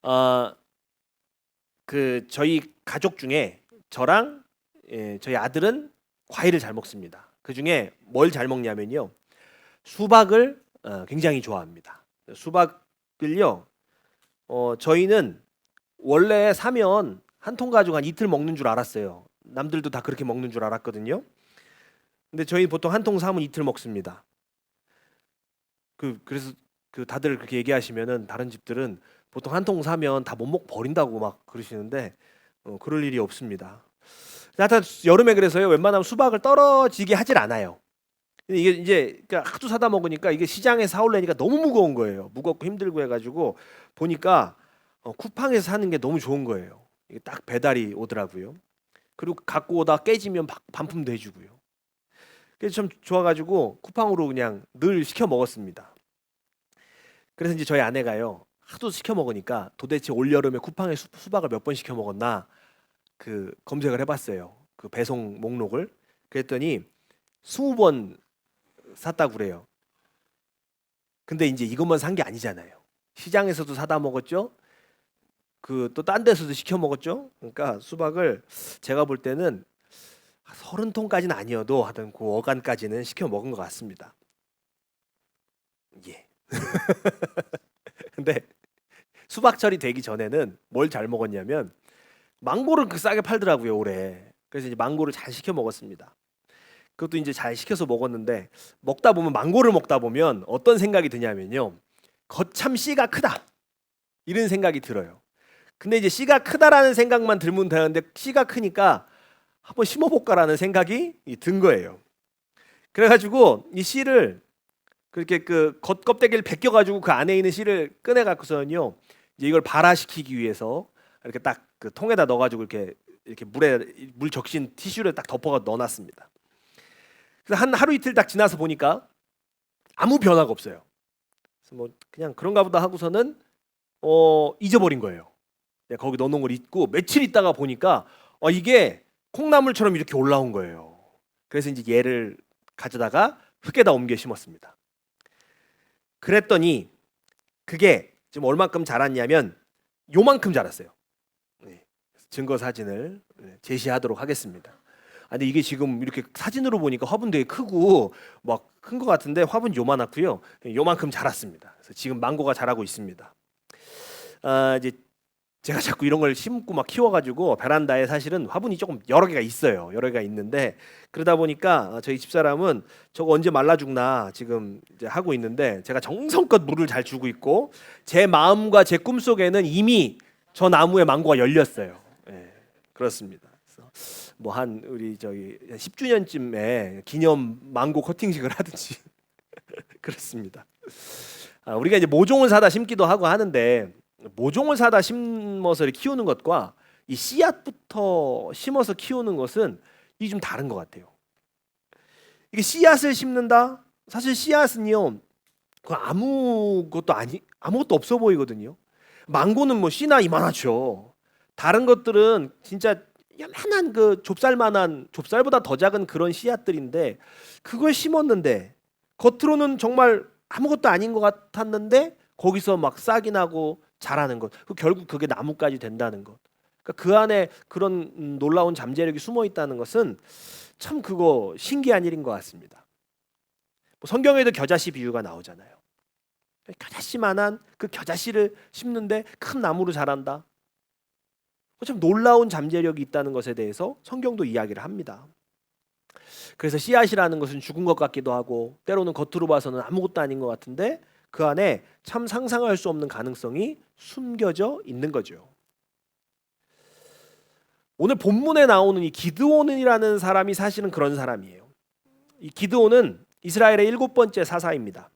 어, 저희 가족 중에 저랑 저희 아들은 과일을 잘 먹습니다. 그 중에 뭘 잘 먹냐면요, 수박을 굉장히 좋아합니다. 수박을요, 저희는 원래 사면 한 통 가지고 한 이틀 먹는 줄 알았어요. 남들도 다 그렇게 먹는 줄 알았거든요. 근데 저희 보통 한 통 사면 이틀 먹습니다. 그래서 다들 그렇게 얘기하시면은 다른 집들은 보통 한 통 사면 다 못 먹고 버린다고 막 그러시는데 그럴 일이 없습니다. 하여튼 여름에 그래서요, 웬만하면 수박을 떨어지게 하질 않아요. 근데 이게 이제 그러니까 하도 사다 먹으니까 이게 시장에서 사올래니까 너무 무거운 거예요. 무겁고 힘들고 해가지고 보니까 쿠팡에서 사는 게 너무 좋은 거예요. 이게 딱 배달이 오더라고요. 그리고 갖고 오다 깨지면 반품도 해주고요. 그래서 좀 좋아가지고 쿠팡으로 그냥 늘 시켜 먹었습니다. 그래서 이제 저희 아내가요, 하도 시켜 먹으니까 도대체 올 여름에 쿠팡에 수박을 몇 번 시켜 먹었나 검색을 해봤어요. 그 배송 목록을. 그랬더니 20번 샀다고 그래요. 근데 이제 이것만 산 게 아니잖아요. 시장에서도 사다 먹었죠. 또 딴 데서도 시켜 먹었죠. 그러니까 수박을 제가 볼 때는 30통까지는 아니어도 하여튼 그 어간까지는 시켜 먹은 것 같습니다. 예. 근데 수박철이 되기 전에는 뭘 잘 먹었냐면 망고를 싸게 팔더라고요, 올해. 그래서 이제 망고를 잘 시켜 먹었습니다. 그것도 이제 잘 시켜서 먹었는데 먹다 보면 망고를 먹다 보면 어떤 생각이 드냐면요, 거참 씨가 크다 이런 생각이 들어요. 근데 이제 씨가 크다라는 생각만 들면 되는데 씨가 크니까 한번 심어볼까라는 생각이 든 거예요. 그래가지고 이 씨를 그렇게 겉껍데기를 벗겨가지고 그 안에 있는 씨를 꺼내갖고서는요, 이제 이걸 발화시키기 위해서 이렇게 딱 그 통에다 넣어가지고 이렇게 물 적신 티슈를 딱 덮어가 넣어놨습니다. 그래서 한 하루 이틀 딱 지나서 보니까 아무 변화가 없어요. 그래서 뭐 그냥 그런가 보다 하고서는 잊어버린 거예요. 거기 넣어놓은 걸 잊고 며칠 있다가 보니까 이게 콩나물처럼 이렇게 올라온 거예요. 그래서 이제 얘를 가져다가 흙에다 옮겨 심었습니다. 그랬더니 그게 지금 얼만큼 자랐냐면 요만큼 자랐어요. 네. 증거 사진을 제시하도록 하겠습니다. 근데 이게 지금 이렇게 사진으로 보니까 화분 되게 크고 막 큰 것 같은데 화분 요만하고요. 요만큼 자랐습니다. 그래서 지금 망고가 자라고 있습니다. 이제 제가 자꾸 이런 걸 심고 막 키워가지고 베란다에 사실은 화분이 조금 여러 개가 있어요. 여러 개가 있는데 그러다 보니까 저희 집사람은 저거 언제 말라 죽나 지금 이제 하고 있는데 제가 정성껏 물을 잘 주고 있고 제 마음과 제 꿈속에는 이미 저 나무에 망고가 열렸어요. 예, 그렇습니다. 그래서 뭐 한 우리 저기 10주년쯤에 기념 망고 커팅식을 하든지 그렇습니다. 우리가 이제 모종을 사다 심기도 하고 하는데 모종을 사다 심어서 키우는 것과 이 씨앗부터 심어서 키우는 것은 이게 좀 다른 것 같아요. 이게 씨앗을 심는다? 사실 씨앗은요, 그 아무것도 없어 보이거든요. 망고는 뭐 씨나 이만하죠. 다른 것들은 진짜 야만한 좁쌀보다 더 작은 그런 씨앗들인데 그걸 심었는데 겉으로는 정말 아무것도 아닌 것 같았는데 거기서 막 싹이 나고 자라는 것. 결국 그게 나무까지 된다는 것. 그러니까 그 안에 그런 놀라운 잠재력이 숨어 있다는 것은 참 그거 신기한 일인 것 같습니다. 뭐 성경에도 겨자씨 비유가 나오잖아요. 겨자씨만한 그 겨자씨를 심는데 큰 나무로 자란다. 참 놀라운 잠재력이 있다는 것에 대해서 성경도 이야기를 합니다. 그래서 씨앗이라는 것은 죽은 것 같기도 하고 때로는 겉으로 봐서는 아무것도 아닌 것 같은데 그 안에 참 상상할 수 없는 가능성이 숨겨져 있는 거죠. 오늘 본문에 나오는 이 기드온이라는 사람이 사실은 그런 사람이에요. 이 기드온은 이스라엘의 7번째 사사입니다.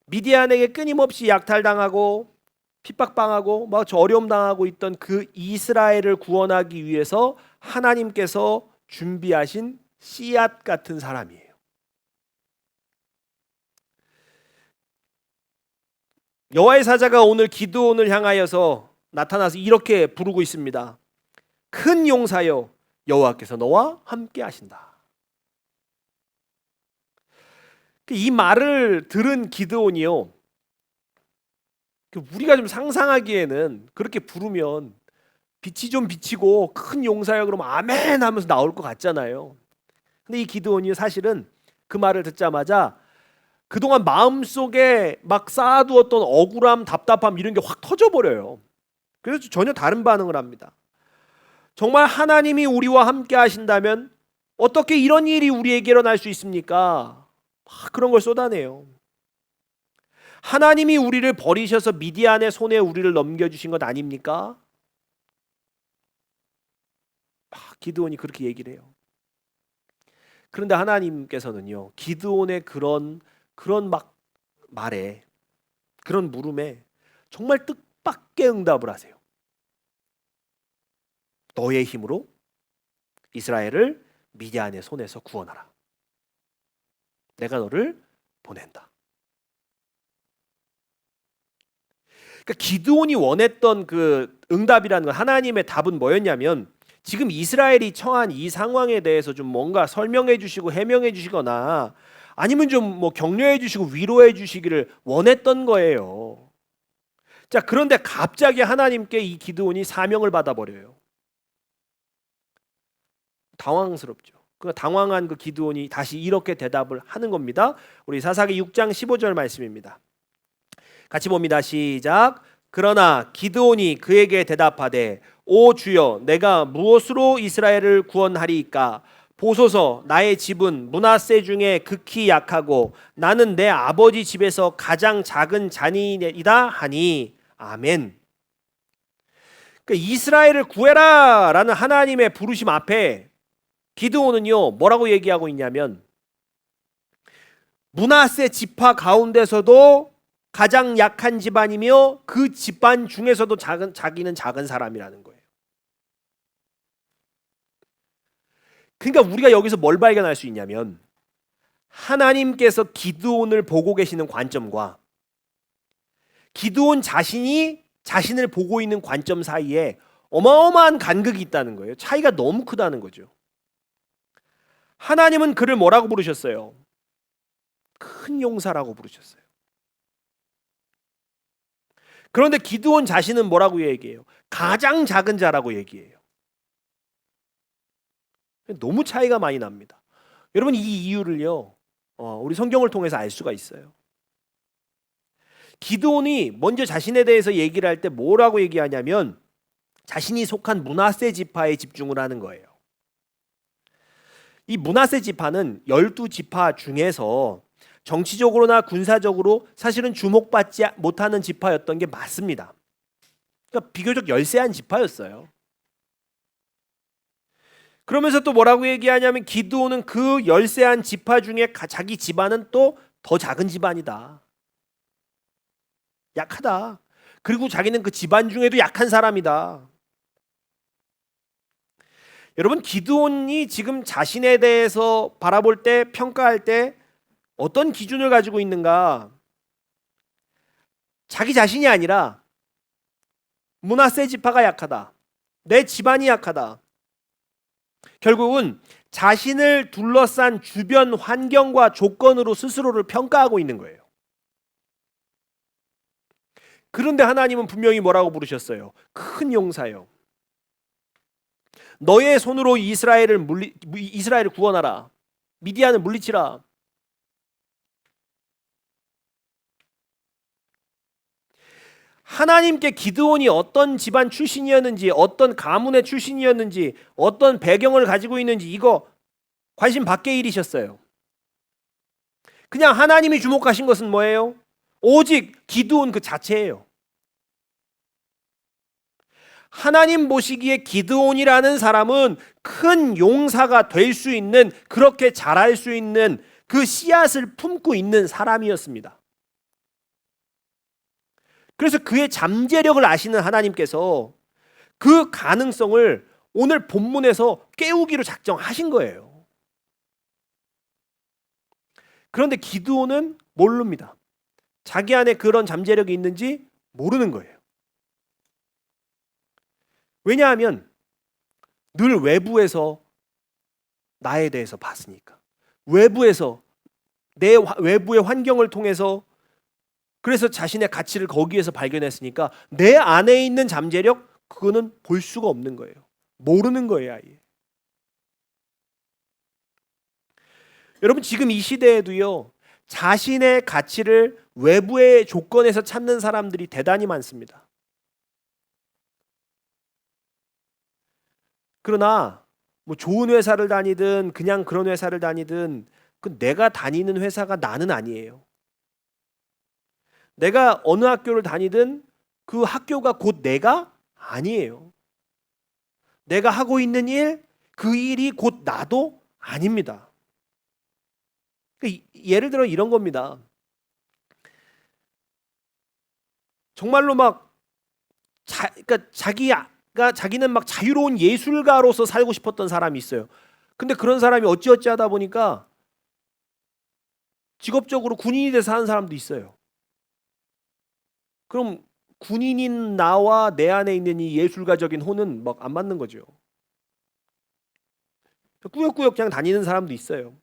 미디안에게 끊임없이 약탈당하고 핍박당하고 막 어려움 당하고 있던 그 이스라엘을 구원하기 위해서 하나님께서 준비하신 씨앗 같은 사람이에요. 여호와의 사자가 오늘 기드온을 향하여서 나타나서 이렇게 부르고 있습니다. 큰 용사여, 여호와께서 너와 함께 하신다. 이 말을 들은 기드온이요, 우리가 좀 상상하기에는 그렇게 부르면 빛이 좀 비치고 큰 용사여 그러면 아멘 하면서 나올 것 같잖아요. 근데 이 기드온이 사실은 그 말을 듣자마자 그동안 마음속에 막 쌓아두었던 억울함, 답답함 이런 게 확 터져버려요. 그래서 전혀 다른 반응을 합니다. 정말 하나님이 우리와 함께 하신다면 어떻게 이런 일이 우리에게 일어날 수 있습니까? 막 그런 걸 쏟아내요. 하나님이 우리를 버리셔서 미디안의 손에 우리를 넘겨주신 것 아닙니까? 기드온이 그렇게 얘기를 해요. 그런데 하나님께서는요, 기드온의 그런 막 말에, 그런 물음에 정말 뜻밖의 응답을 하세요. 너의 힘으로 이스라엘을 미디안의 손에서 구원하라. 내가 너를 보낸다. 그러니까 기드온이 원했던 그 응답이라는 건, 하나님의 답은 뭐였냐면, 지금 이스라엘이 처한 이 상황에 대해서 좀 뭔가 설명해 주시고 해명해 주시거나 아니면 좀 뭐 격려해 주시고 위로해 주시기를 원했던 거예요. 자, 그런데 갑자기 하나님께 이 기드온이 사명을 받아버려요. 당황스럽죠. 그 당황한 그 기드온이 다시 이렇게 대답을 하는 겁니다. 우리 사사기 6장 15절 말씀입니다. 같이 봅니다. 시작. 그러나 기드온이 그에게 대답하되 오 주여, 내가 무엇으로 이스라엘을 구원하리이까? 보소서, 나의 집은 므낫세 중에 극히 약하고 나는 내 아버지 집에서 가장 작은 자니이다 하니 아멘. 그러니까 이스라엘을 구해라라는 하나님의 부르심 앞에 기드온은요 뭐라고 얘기하고 있냐면, 므낫세 지파 가운데서도 가장 약한 집안이며 그 집안 중에서도 자기는 작은 사람이라는 거예요. 그러니까 우리가 여기서 뭘 발견할 수 있냐면, 하나님께서 기드온을 보고 계시는 관점과 기드온 자신이 자신을 보고 있는 관점 사이에 어마어마한 간극이 있다는 거예요. 차이가 너무 크다는 거죠. 하나님은 그를 뭐라고 부르셨어요? 큰 용사라고 부르셨어요. 그런데 기드온 자신은 뭐라고 얘기해요? 가장 작은 자라고 얘기해요. 너무 차이가 많이 납니다. 여러분, 이 이유를요 우리 성경을 통해서 알 수가 있어요. 기드온이 먼저 자신에 대해서 얘기를 할 때 뭐라고 얘기하냐면, 자신이 속한 므낫세 지파에 집중을 하는 거예요. 이 므낫세 지파는 12지파 중에서 정치적으로나 군사적으로 사실은 주목받지 못하는 지파였던 게 맞습니다. 그러니까 비교적 열세한 지파였어요. 그러면서 또 뭐라고 얘기하냐면, 기드온은 그 열세한 지파 중에 자기 집안은 또 더 작은 집안이다. 약하다. 그리고 자기는 그 집안 중에도 약한 사람이다. 여러분, 기드온이 지금 자신에 대해서 바라볼 때, 평가할 때 어떤 기준을 가지고 있는가? 자기 자신이 아니라 므낫세 지파가 약하다. 내 집안이 약하다. 결국은 자신을 둘러싼 주변 환경과 조건으로 스스로를 평가하고 있는 거예요. 그런데 하나님은 분명히 뭐라고 부르셨어요? 큰 용사요. 너의 손으로 이스라엘을 구원하라. 미디안을 물리치라. 하나님께 기드온이 어떤 집안 출신이었는지, 어떤 가문의 출신이었는지, 어떤 배경을 가지고 있는지 이거 관심 밖의 일이셨어요. 그냥 하나님이 주목하신 것은 뭐예요? 오직 기드온 그 자체예요. 하나님 보시기에 기드온이라는 사람은 큰 용사가 될 수 있는, 그렇게 자랄 수 있는 그 씨앗을 품고 있는 사람이었습니다. 그래서 그의 잠재력을 아시는 하나님께서 그 가능성을 오늘 본문에서 깨우기로 작정하신 거예요. 그런데 기드온은 모릅니다. 자기 안에 그런 잠재력이 있는지 모르는 거예요. 왜냐하면 늘 외부에서 나에 대해서 봤으니까. 외부에서, 내 외부의 환경을 통해서 그래서 자신의 가치를 거기에서 발견했으니까 내 안에 있는 잠재력 그거는 볼 수가 없는 거예요. 모르는 거예요, 아예. 여러분 지금 이 시대에도요. 자신의 가치를 외부의 조건에서 찾는 사람들이 대단히 많습니다. 그러나 뭐 좋은 회사를 다니든 그냥 그런 회사를 다니든 그 내가 다니는 회사가 나는 아니에요. 내가 어느 학교를 다니든 그 학교가 곧 내가 아니에요. 내가 하고 있는 일, 그 일이 곧 나도 아닙니다. 예를 들어 이런 겁니다. 정말로 막 그러니까 자기는 막 자유로운 예술가로서 살고 싶었던 사람이 있어요. 근데 그런 사람이 어찌어찌 하다 보니까 직업적으로 군인이 돼서 하는 사람도 있어요. 그럼 군인인 나와 내 안에 있는 이 예술가적인 혼은 막 안 맞는 거죠. 꾸역꾸역 그냥 다니는 사람도 있어요.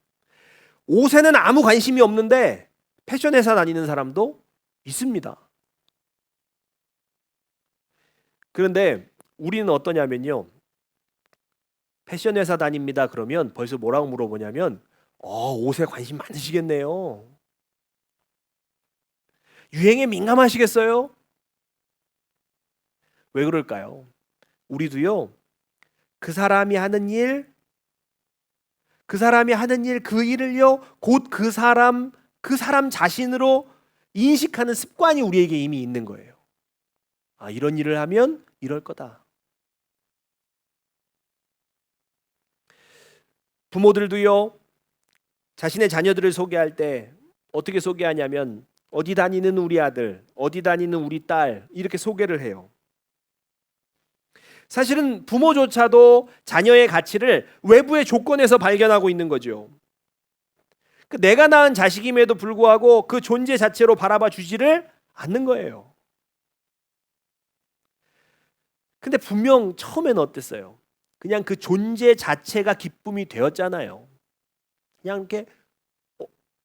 옷에는 아무 관심이 없는데 패션 회사 다니는 사람도 있습니다. 그런데 우리는 어떠냐면요. 패션 회사 다닙니다. 그러면 벌써 뭐라고 물어보냐면 옷에 관심 많으시겠네요. 유행에 민감하시겠어요? 왜 그럴까요? 우리도요. 그 사람이 하는 일, 그 일을요. 곧 그 사람 자신으로 인식하는 습관이 우리에게 이미 있는 거예요. 이런 일을 하면 이럴 거다. 부모들도요. 자신의 자녀들을 소개할 때 어떻게 소개하냐면 어디 다니는 우리 아들, 어디 다니는 우리 딸 이렇게 소개를 해요. 사실은 부모조차도 자녀의 가치를 외부의 조건에서 발견하고 있는 거죠. 내가 낳은 자식임에도 불구하고 그 존재 자체로 바라봐 주지를 않는 거예요. 근데 분명 처음에는 어땠어요? 그냥 그 존재 자체가 기쁨이 되었잖아요. 그냥 이렇게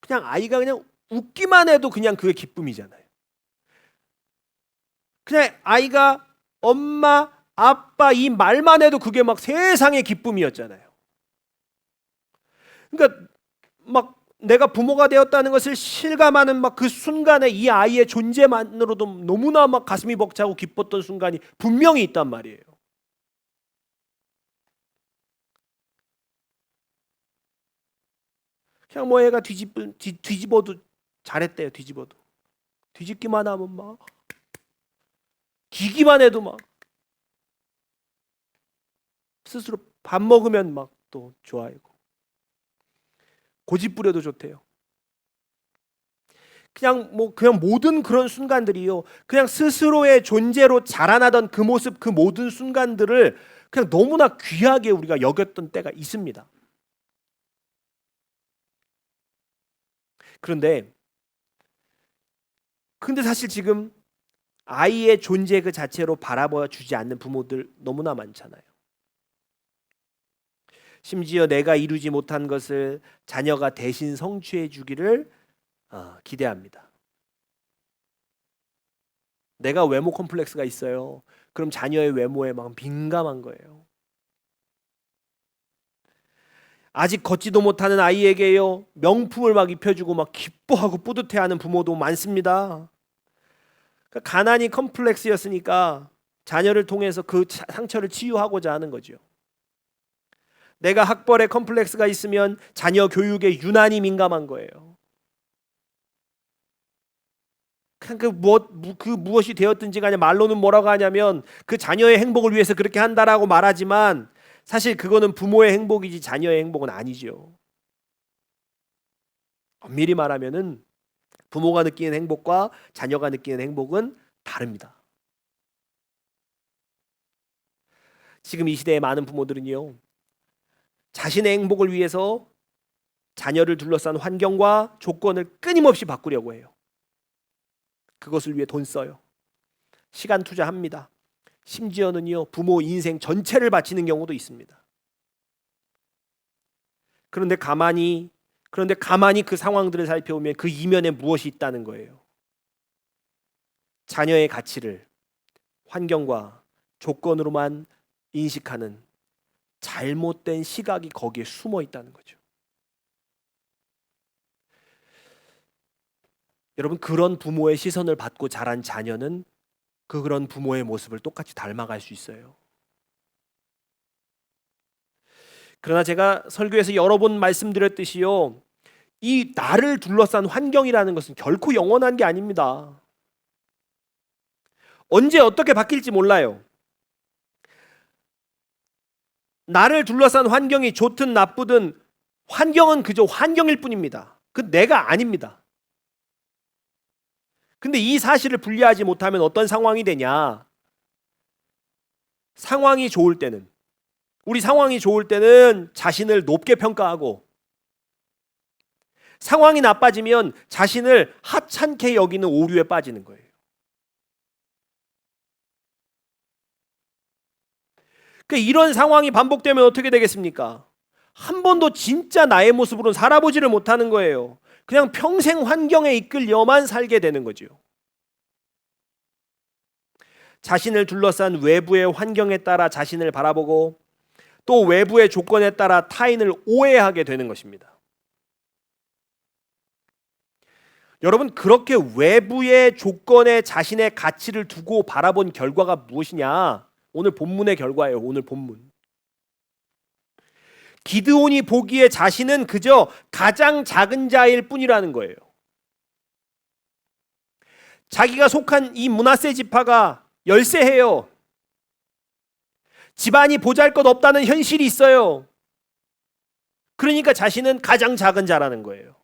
그냥 아이가 그냥 웃기만 해도 그냥 그게 기쁨이잖아요. 그냥 아이가 엄마, 아빠 이 말만 해도 그게 막 세상의 기쁨이었잖아요. 그러니까 막 내가 부모가 되었다는 것을 실감하는 막 그 순간에 이 아이의 존재만으로도 너무나 막 가슴이 벅차고 기뻤던 순간이 분명히 있단 말이에요. 그냥 뭐 애가 뒤집어도 잘했대요. 뒤집어도 뒤집기만 하면 막 기기만 해도 막 스스로 밥 먹으면 막 또 좋아하고 고집 부려도 좋대요. 그냥 모든 그런 순간들이요. 그냥 스스로의 존재로 자라나던 그 모습, 그 모든 순간들을 그냥 너무나 귀하게 우리가 여겼던 때가 있습니다. 근데 사실 지금 아이의 존재 그 자체로 바라봐 주지 않는 부모들 너무나 많잖아요. 심지어 내가 이루지 못한 것을 자녀가 대신 성취해 주기를 기대합니다. 내가 외모 컴플렉스가 있어요. 그럼 자녀의 외모에 막 민감한 거예요. 아직 걷지도 못하는 아이에게요. 명품을 막 입혀주고 막 기뻐하고 뿌듯해하는 부모도 많습니다. 그러니까 가난이 컴플렉스였으니까 자녀를 통해서 그 상처를 치유하고자 하는 거죠. 내가 학벌에 컴플렉스가 있으면 자녀 교육에 유난히 민감한 거예요. 그냥 그 무엇이 되었든지 간에 말로는 뭐라고 하냐면 그 자녀의 행복을 위해서 그렇게 한다라고 말하지만 사실 그거는 부모의 행복이지 자녀의 행복은 아니죠. 엄밀히 말하면은 부모가 느끼는 행복과 자녀가 느끼는 행복은 다릅니다. 지금 이 시대의 많은 부모들은요. 자신의 행복을 위해서 자녀를 둘러싼 환경과 조건을 끊임없이 바꾸려고 해요. 그것을 위해 돈 써요. 시간 투자합니다. 심지어는요 부모 인생 전체를 바치는 경우도 있습니다. 그런데 가만히 그 상황들을 살펴보면 그 이면에 무엇이 있다는 거예요. 자녀의 가치를 환경과 조건으로만 인식하는 잘못된 시각이 거기에 숨어 있다는 거죠. 여러분, 그런 부모의 시선을 받고 자란 자녀는 그런 부모의 모습을 똑같이 닮아갈 수 있어요. 그러나 제가 설교에서 여러 번 말씀드렸듯이요, 이 나를 둘러싼 환경이라는 것은 결코 영원한 게 아닙니다. 언제 어떻게 바뀔지 몰라요. 나를 둘러싼 환경이 좋든 나쁘든 환경은 그저 환경일 뿐입니다. 그 내가 아닙니다. 근데 이 사실을 분리하지 못하면 어떤 상황이 되냐? 상황이 좋을 때는, 우리 상황이 좋을 때는 자신을 높게 평가하고, 상황이 나빠지면 자신을 하찮게 여기는 오류에 빠지는 거예요. 그러니까 이런 상황이 반복되면 어떻게 되겠습니까? 한 번도 진짜 나의 모습으로는 살아보지를 못하는 거예요. 그냥 평생 환경에 이끌려만 살게 되는 거죠. 자신을 둘러싼 외부의 환경에 따라 자신을 바라보고 또 외부의 조건에 따라 타인을 오해하게 되는 것입니다. 여러분, 그렇게 외부의 조건에 자신의 가치를 두고 바라본 결과가 무엇이냐? 오늘 본문의 결과예요. 오늘 본문. 기드온이 보기에 자신은 그저 가장 작은 자일 뿐이라는 거예요. 자기가 속한 이 므낫세 지파가 열세해요. 집안이 보잘것없다는 현실이 있어요. 그러니까 자신은 가장 작은 자라는 거예요.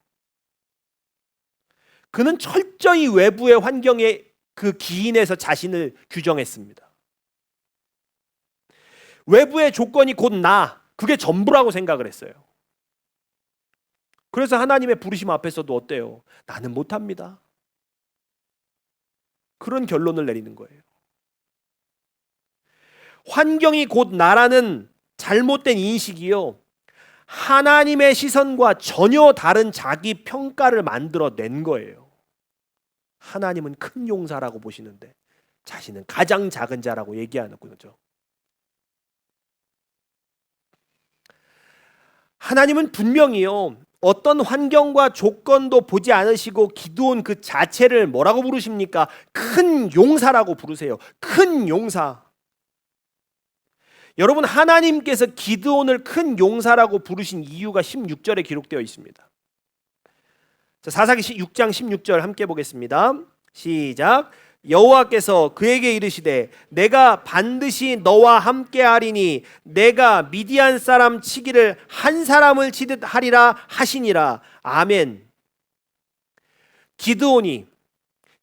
그는 철저히 외부의 환경에 그 기인에서 자신을 규정했습니다. 외부의 조건이 곧 나, 그게 전부라고 생각을 했어요. 그래서 하나님의 부르심 앞에서도 어때요? 나는 못합니다. 그런 결론을 내리는 거예요. 환경이 곧 나라는 잘못된 인식이요, 하나님의 시선과 전혀 다른 자기 평가를 만들어낸 거예요. 하나님은 큰 용사라고 보시는데 자신은 가장 작은 자라고 얘기하는 거죠. 하나님은 분명히요, 어떤 환경과 조건도 보지 않으시고 기드온 그 자체를 뭐라고 부르십니까? 큰 용사라고 부르세요. 큰 용사. 여러분, 하나님께서 기드온을 큰 용사라고 부르신 이유가 16절에 기록되어 있습니다. 자, 사사기 6장 16절 함께 보겠습니다. 시작. 여호와께서 그에게 이르시되 내가 반드시 너와 함께하리니 내가 미디안 사람 치기를 한 사람을 치듯 하리라 하시니라. 아멘. 기드온이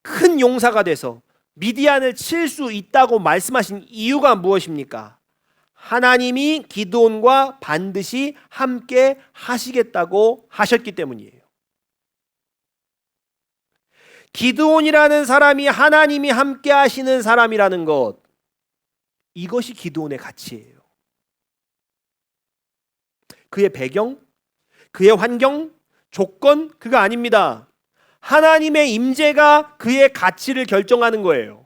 큰 용사가 돼서 미디안을 칠 수 있다고 말씀하신 이유가 무엇입니까? 하나님이 기드온과 반드시 함께 하시겠다고 하셨기 때문이에요. 기드온이라는 사람이 하나님이 함께 하시는 사람이라는 것, 이것이 기드온의 가치예요. 그의 배경, 그의 환경, 조건, 그거 아닙니다. 하나님의 임재가 그의 가치를 결정하는 거예요.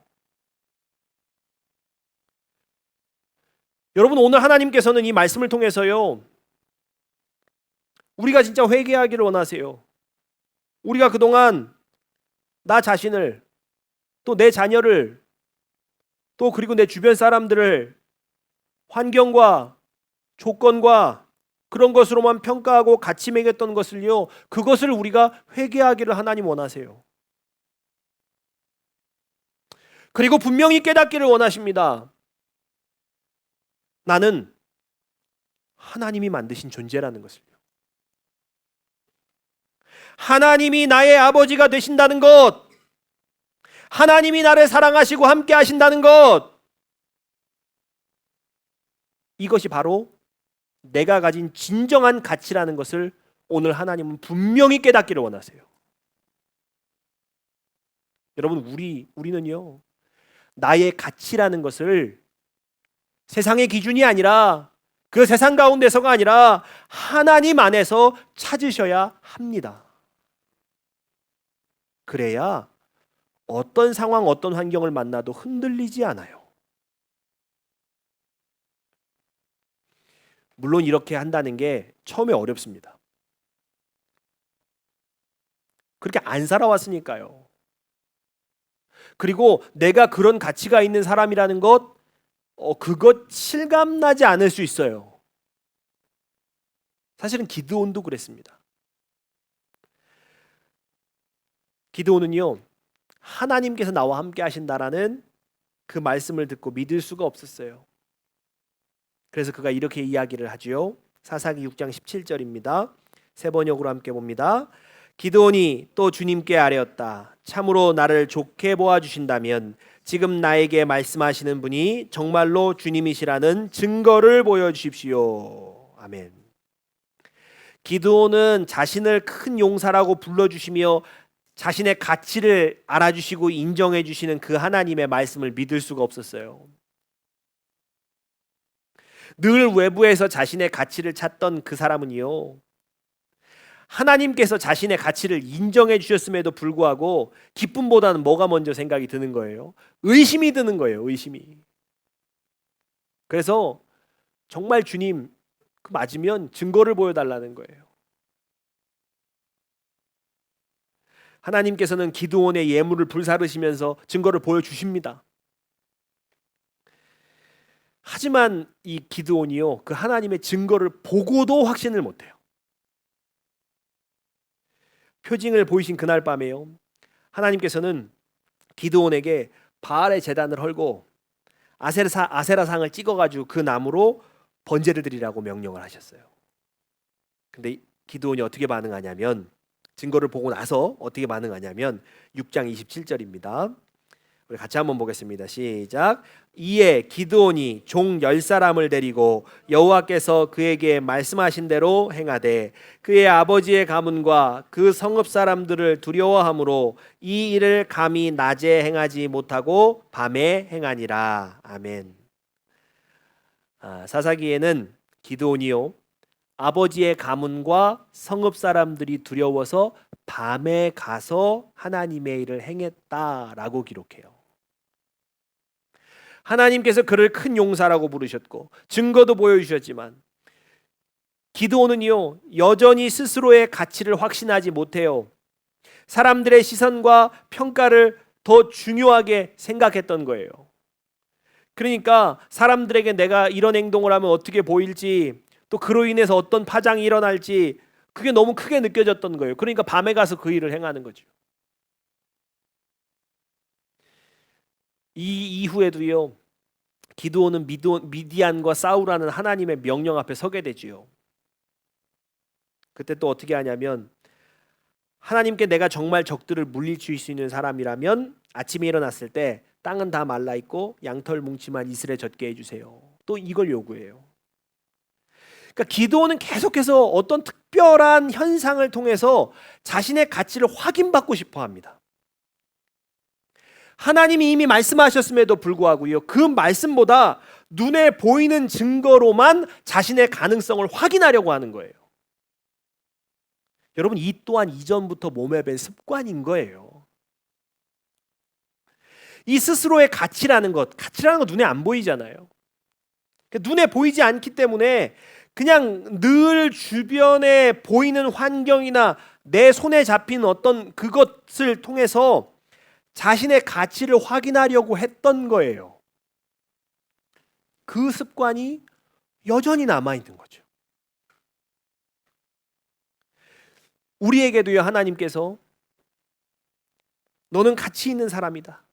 여러분, 오늘 하나님께서는 이 말씀을 통해서요, 우리가 진짜 회개하기를 원하세요. 우리가 그동안 나 자신을, 또 내 자녀를, 또 그리고 내 주변 사람들을 환경과 조건과 그런 것으로만 평가하고 가치 매겼던 것을요, 그것을 우리가 회개하기를 하나님 원하세요. 그리고 분명히 깨닫기를 원하십니다. 나는 하나님이 만드신 존재라는 것을요. 하나님이 나의 아버지가 되신다는 것, 하나님이 나를 사랑하시고 함께 하신다는 것, 이것이 바로 내가 가진 진정한 가치라는 것을 오늘 하나님은 분명히 깨닫기를 원하세요. 여러분, 우리는요, 나의 가치라는 것을 세상의 기준이 아니라, 그 세상 가운데서가 아니라 하나님 안에서 찾으셔야 합니다. 그래야 어떤 상황, 어떤 환경을 만나도 흔들리지 않아요. 물론 이렇게 한다는 게 처음에 어렵습니다. 그렇게 안 살아왔으니까요. 그리고 내가 그런 가치가 있는 사람이라는 것, 그것 실감나지 않을 수 있어요. 사실은 기드온도 그랬습니다. 기드온은요, 하나님께서 나와 함께 하신다라는 그 말씀을 듣고 믿을 수가 없었어요. 그래서 그가 이렇게 이야기를 하지요. 사사기 6장 17절입니다. 새 번역으로 함께 봅니다. 기드온이 또 주님께 아뢰었다. 참으로 나를 좋게 보아주신다면 지금 나에게 말씀하시는 분이 정말로 주님이시라는 증거를 보여주십시오. 아멘. 기드온은 자신을 큰 용사라고 불러주시며 자신의 가치를 알아주시고 인정해 주시는 그 하나님의 말씀을 믿을 수가 없었어요. 늘 외부에서 자신의 가치를 찾던 그 사람은요, 하나님께서 자신의 가치를 인정해 주셨음에도 불구하고 기쁨보다는 뭐가 먼저 생각이 드는 거예요? 의심이 드는 거예요. 의심이. 그래서 정말 주님 그 맞으면 증거를 보여달라는 거예요. 하나님께서는 기드온의 예물을 불사르시면서 증거를 보여주십니다. 하지만 이 기드온이요, 그 하나님의 증거를 보고도 확신을 못해요. 표징을 보이신 그날 밤에요, 하나님께서는 기드온에게 바알의 제단을 헐고 아세라상을 찍어가지고 그 나무로 번제를 드리라고 명령을 하셨어요. 근데 기드온이 어떻게 반응하냐면, 증거를 보고 나서 어떻게 반응하냐면 6장 27절입니다. 우리 같이 한번 보겠습니다. 시작. 이에 기드온이 종 10사람을 데리고 여호와께서 그에게 말씀하신 대로 행하되 그의 아버지의 가문과 그 성읍 사람들을 두려워함으로 이 일을 감히 낮에 행하지 못하고 밤에 행하니라. 아멘. 사사기에는 기드온이요, 아버지의 가문과 성읍 사람들이 두려워서 밤에 가서 하나님의 일을 행했다라고 기록해요. 하나님께서 그를 큰 용사라고 부르셨고 증거도 보여주셨지만 기드온은요, 여전히 스스로의 가치를 확신하지 못해요. 사람들의 시선과 평가를 더 중요하게 생각했던 거예요. 그러니까 사람들에게 내가 이런 행동을 하면 어떻게 보일지, 또 그로 인해서 어떤 파장이 일어날지 그게 너무 크게 느껴졌던 거예요. 그러니까 밤에 가서 그 일을 행하는 거죠. 이 이후에도요, 기드온은 미디안과 싸우라는 하나님의 명령 앞에 서게 되지요. 그때 또 어떻게 하냐면, 하나님께 내가 정말 적들을 물리칠 수 있는 사람이라면 아침에 일어났을 때 땅은 다 말라 있고 양털 뭉치만 이슬에 젖게 해주세요. 또 이걸 요구해요. 그러니까 기드온은 계속해서 어떤 특별한 현상을 통해서 자신의 가치를 확인받고 싶어 합니다. 하나님이 이미 말씀하셨음에도 불구하고요, 그 말씀보다 눈에 보이는 증거로만 자신의 가능성을 확인하려고 하는 거예요. 여러분, 이 또한 이전부터 몸에 밴 습관인 거예요. 이 스스로의 가치라는 것 눈에 안 보이잖아요. 눈에 보이지 않기 때문에 그냥 늘 주변에 보이는 환경이나 내 손에 잡힌 어떤 그것을 통해서 자신의 가치를 확인하려고 했던 거예요. 그 습관이 여전히 남아있는 거죠. 우리에게도요, 하나님께서 너는 가치 있는 사람이다.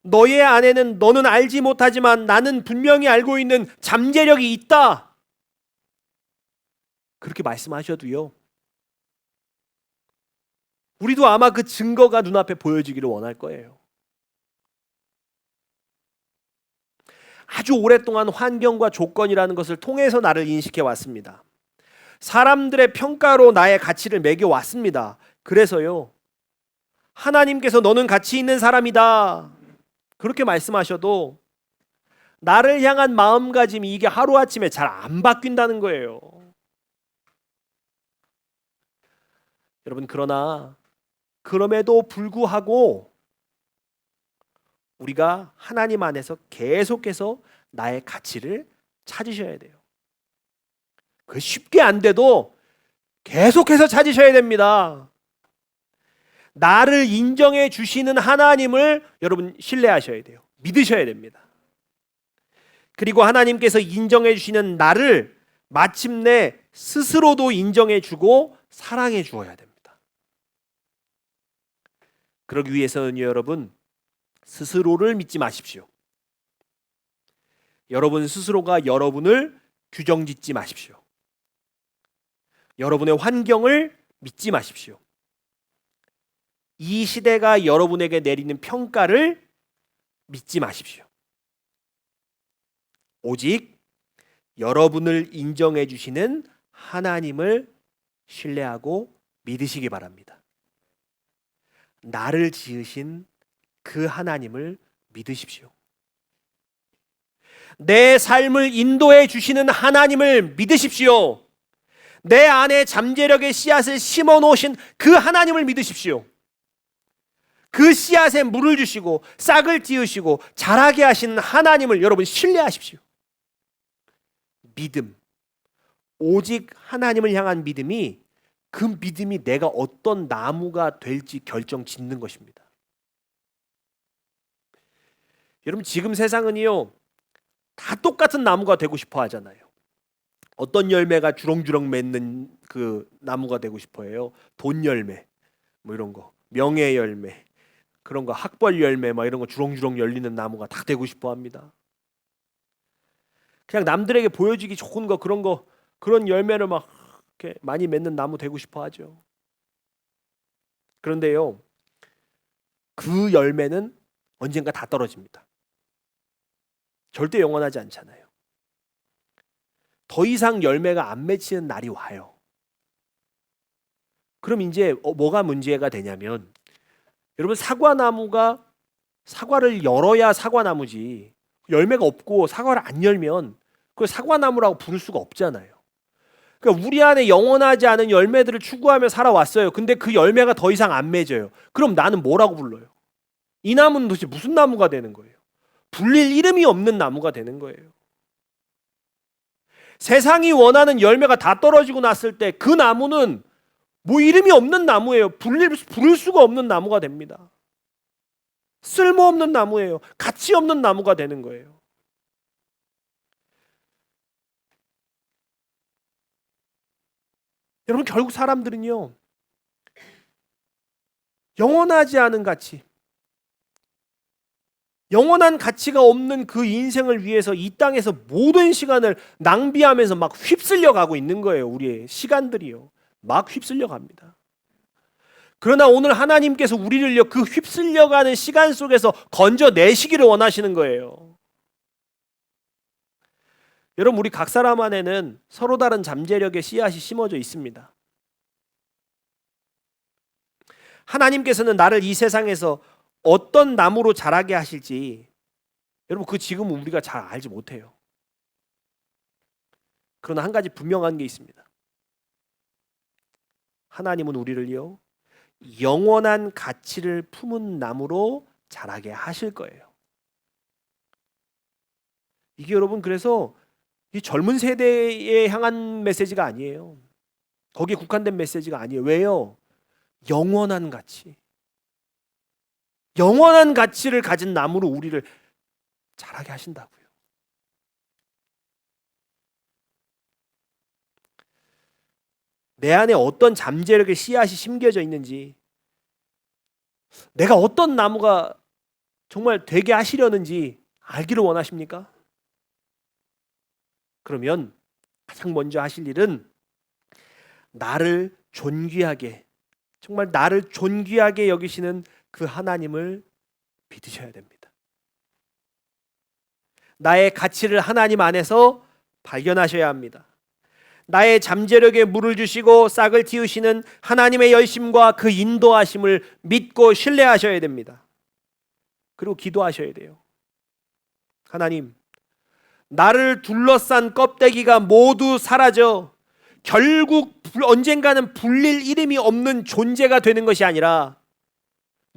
너의 안에는 너는 알지 못하지만 나는 분명히 알고 있는 잠재력이 있다. 그렇게 말씀하셔도요, 우리도 아마 그 증거가 눈앞에 보여지기를 원할 거예요. 아주 오랫동안 환경과 조건이라는 것을 통해서 나를 인식해 왔습니다. 사람들의 평가로 나의 가치를 매겨 왔습니다. 그래서요, 하나님께서 너는 가치 있는 사람이다 그렇게 말씀하셔도 나를 향한 마음가짐이 이게 하루아침에 잘 안 바뀐다는 거예요. 여러분, 그럼에도 불구하고 우리가 하나님 안에서 계속해서 나의 가치를 찾으셔야 돼요. 그 쉽게 안 돼도 계속해서 찾으셔야 됩니다. 나를 인정해 주시는 하나님을 여러분 신뢰하셔야 돼요. 믿으셔야 됩니다. 그리고 하나님께서 인정해 주시는 나를 마침내 스스로도 인정해 주고 사랑해 주어야 됩니다. 그러기 위해서는 여러분 스스로를 믿지 마십시오. 여러분 스스로가 여러분을 규정짓지 마십시오. 여러분의 환경을 믿지 마십시오. 이 시대가 여러분에게 내리는 평가를 믿지 마십시오. 오직 여러분을 인정해 주시는 하나님을 신뢰하고 믿으시기 바랍니다. 나를 지으신 그 하나님을 믿으십시오. 내 삶을 인도해 주시는 하나님을 믿으십시오. 내 안에 잠재력의 씨앗을 심어 놓으신 그 하나님을 믿으십시오. 그 씨앗에 물을 주시고 싹을 틔우시고 자라게 하시는 하나님을 여러분 신뢰하십시오. 믿음, 오직 하나님을 향한 믿음이 그 믿음이 내가 어떤 나무가 될지 결정 짓는 것입니다. 여러분 지금 세상은요 다 똑같은 나무가 되고 싶어 하잖아요. 어떤 열매가 주렁주렁 맺는 그 나무가 되고 싶어 해요. 돈 열매 뭐 이런 거, 명예 열매 그런 거, 학벌 열매 막 이런 거 주렁주렁 열리는 나무가 다 되고 싶어 합니다. 그냥 남들에게 보여주기 좋은 거 그런 거 그런 열매를 막 이렇게 많이 맺는 나무 되고 싶어 하죠. 그런데요 그 열매는 언젠가 다 떨어집니다. 절대 영원하지 않잖아요. 더 이상 열매가 안 맺히는 날이 와요. 그럼 이제 뭐가 문제가 되냐면 여러분 사과나무가 사과를 열어야 사과나무지 열매가 없고 사과를 안 열면 그걸 사과나무라고 부를 수가 없잖아요. 그러니까 우리 안에 영원하지 않은 열매들을 추구하며 살아왔어요. 근데 그 열매가 더 이상 안 맺어요. 그럼 나는 뭐라고 불러요? 이 나무는 도대체 무슨 나무가 되는 거예요? 불릴 이름이 없는 나무가 되는 거예요. 세상이 원하는 열매가 다 떨어지고 났을 때 그 나무는 뭐 이름이 없는 나무예요. 부를 수가 없는 나무가 됩니다. 쓸모없는 나무예요. 가치 없는 나무가 되는 거예요. 여러분 결국 사람들은요 영원하지 않은 가치, 영원한 가치가 없는 그 인생을 위해서 이 땅에서 모든 시간을 낭비하면서 막 휩쓸려 가고 있는 거예요. 우리의 시간들이요. 막 휩쓸려 갑니다. 그러나 오늘 하나님께서 우리를요 그 휩쓸려가는 시간 속에서 건져내시기를 원하시는 거예요. 여러분 우리 각 사람 안에는 서로 다른 잠재력의 씨앗이 심어져 있습니다. 하나님께서는 나를 이 세상에서 어떤 나무로 자라게 하실지 여러분 그 지금은 우리가 잘 알지 못해요. 그러나 한 가지 분명한 게 있습니다. 하나님은 우리를요 영원한 가치를 품은 나무로 자라게 하실 거예요. 이게 여러분 그래서 이 젊은 세대에 향한 메시지가 아니에요. 거기에 국한된 메시지가 아니에요. 왜요? 영원한 가치, 영원한 가치를 가진 나무로 우리를 자라게 하신다고요. 내 안에 어떤 잠재력의 씨앗이 심겨져 있는지, 내가 어떤 나무가 정말 되게 하시려는지 알기를 원하십니까? 그러면 가장 먼저 하실 일은 나를 존귀하게, 정말 나를 존귀하게 여기시는 그 하나님을 믿으셔야 됩니다. 나의 가치를 하나님 안에서 발견하셔야 합니다. 나의 잠재력에 물을 주시고 싹을 틔우시는 하나님의 열심과 그 인도하심을 믿고 신뢰하셔야 됩니다. 그리고 기도하셔야 돼요. 하나님, 나를 둘러싼 껍데기가 모두 사라져 결국 언젠가는 불릴 이름이 없는 존재가 되는 것이 아니라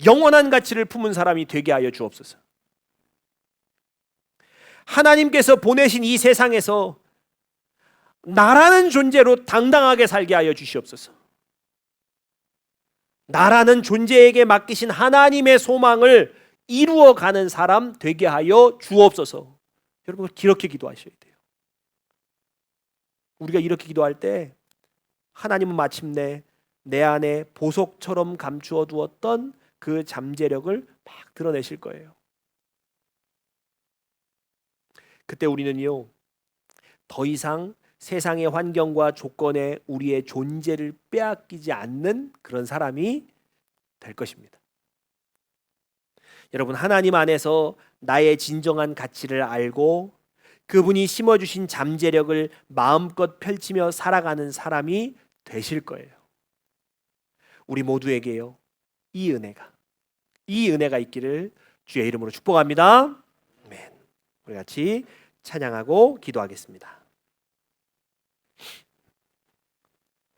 영원한 가치를 품은 사람이 되게 하여 주옵소서. 하나님께서 보내신 이 세상에서 나라는 존재로 당당하게 살게 하여 주시옵소서. 나라는 존재에게 맡기신 하나님의 소망을 이루어가는 사람 되게 하여 주옵소서. 여러분 이렇게 기도하셔야 돼요. 우리가 이렇게 기도할 때 하나님은 마침내 내 안에 보석처럼 감추어 두었던 그 잠재력을 막 드러내실 거예요. 그때 우리는요, 더 이상 세상의 환경과 조건에 우리의 존재를 빼앗기지 않는 그런 사람이 될 것입니다. 여러분, 하나님 안에서 나의 진정한 가치를 알고 그분이 심어주신 잠재력을 마음껏 펼치며 살아가는 사람이 되실 거예요. 우리 모두에게요, 이 은혜가 있기를 주의 이름으로 축복합니다. 아멘. 우리 같이 찬양하고 기도하겠습니다.